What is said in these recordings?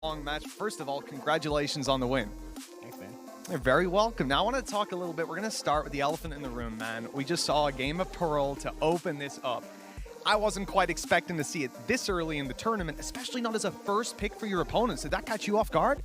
long match. First of all, congratulations on the win. Thanks, man. You're very welcome. Now I want to talk a little bit. We're going to start with the elephant in the room, man. We just saw a game of Pearl to open this up. I wasn't quite expecting to see it this early in the tournament, especially not as a first pick for your opponents. Did that catch you off guard?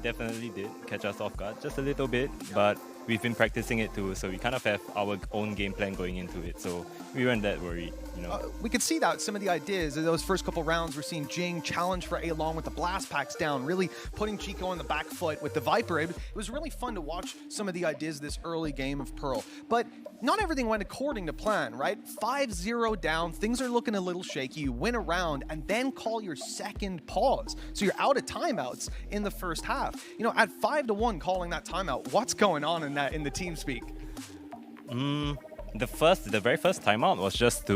Definitely did catch us off guard, just a little bit, but we've been practicing it too, so we kind of have our own game plan going into it, so we weren't that worried, you know. We could see that, some of the ideas. In those first couple rounds, we're seeing Jing challenge for A-Long with the blast packs down, really putting Chico on the back foot with the Viper. It was really fun to watch some of the ideas this early game of Pearl. But not everything went according to plan, right? 5-0 down, things are looking a little shaky. You win a round and then call your second pause. So you're out of timeouts in the first half. You know, at 5-1 calling that timeout, what's going on in the team speak? The very first timeout was just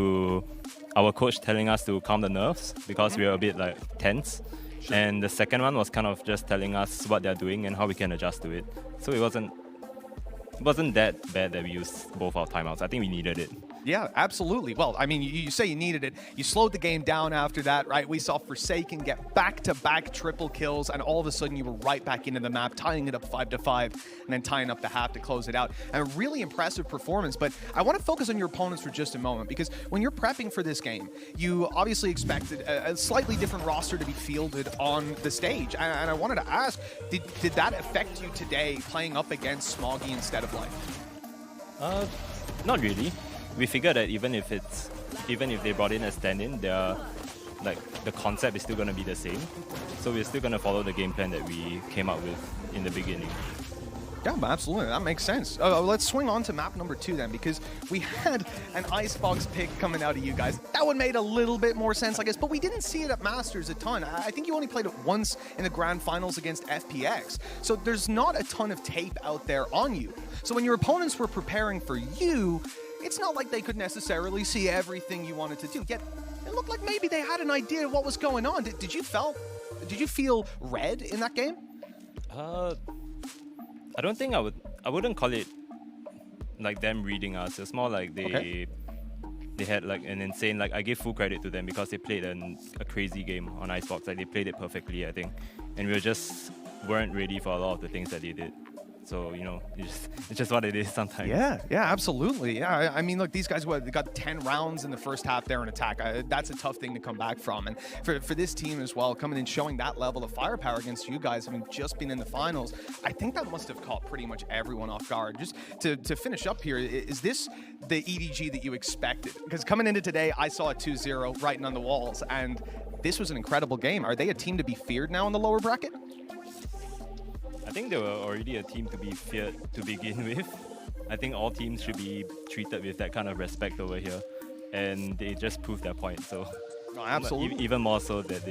our coach telling us to calm the nerves because we were a bit like tense. Sure. And the second one was kind of just telling us what they're doing and how we can adjust to it. So it wasn't that bad that we used both our timeouts. I think we needed it. Yeah, absolutely. Well, I mean, you say you needed it. You slowed the game down after that, right? We saw Forsaken get back-to-back triple kills, and all of a sudden you were right back into the map, tying it up 5-5, and then tying up the half to close it out. And a really impressive performance, but I want to focus on your opponents for just a moment, because when you're prepping for this game, you obviously expected a slightly different roster to be fielded on the stage. And I wanted to ask, did that affect you today, playing up against Smoggy instead of Life? Not really. We figured that even if they brought in a stand-in, the concept is still going to be the same. So we're still going to follow the game plan that we came up with in the beginning. Yeah, absolutely. That makes sense. Let's swing on to map number 2 then, because we had an Icebox pick coming out of you guys. That one made a little bit more sense, I guess, but we didn't see it at Masters a ton. I think you only played it once in the Grand Finals against FPX. So there's not a ton of tape out there on you. So when your opponents were preparing for you, it's not like they could necessarily see everything you wanted to do. Yet it looked like maybe they had an idea of what was going on. Did you feel red in that game? I don't think I wouldn't call it like them reading us. It's more like they had like an insane, like I give full credit to them because they played a crazy game on Icebox. Like they played it perfectly, I think. And we weren't ready for a lot of the things that they did. So, you know, it's just what it is sometimes. Yeah, absolutely. Yeah, I mean, look, these guys they got 10 rounds in the first half there in attack. That's a tough thing to come back from. And for this team as well, coming in showing that level of firepower against you guys, having just been in the finals, I think that must have caught pretty much everyone off guard. Just to finish up here, is this the EDG that you expected? Because coming into today, I saw a 2-0 writing on the walls, and this was an incredible game. Are they a team to be feared now in the lower bracket? I think they were already a team to be feared to begin with. I think all teams should be treated with that kind of respect over here, and they just proved their point. So, absolutely, even more so that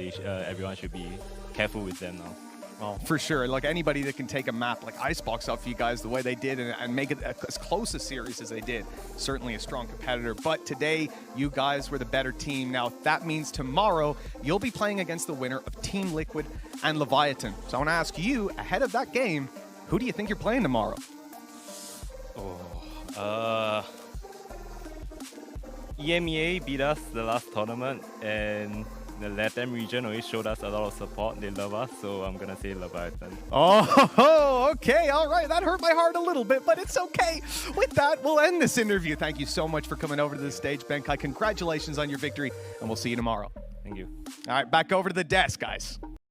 everyone should be careful with them now. Oh, for sure. Like anybody that can take a map like Icebox up for you guys the way they did and make it as close a series as they did, certainly a strong competitor. But today, you guys were the better team. Now, that means tomorrow, you'll be playing against the winner of Team Liquid and Leviathan. So I want to ask you, ahead of that game, who do you think you're playing tomorrow? EMEA beat us the last tournament, and the LATAM region always showed us a lot of support. They love us, so I'm going to say Leviathan. Oh, okay. All right. That hurt my heart a little bit, but it's okay. With that, we'll end this interview. Thank you so much for coming over to the stage, Benkai. Congratulations on your victory, and we'll see you tomorrow. Thank you. All right, back over to the desk, guys.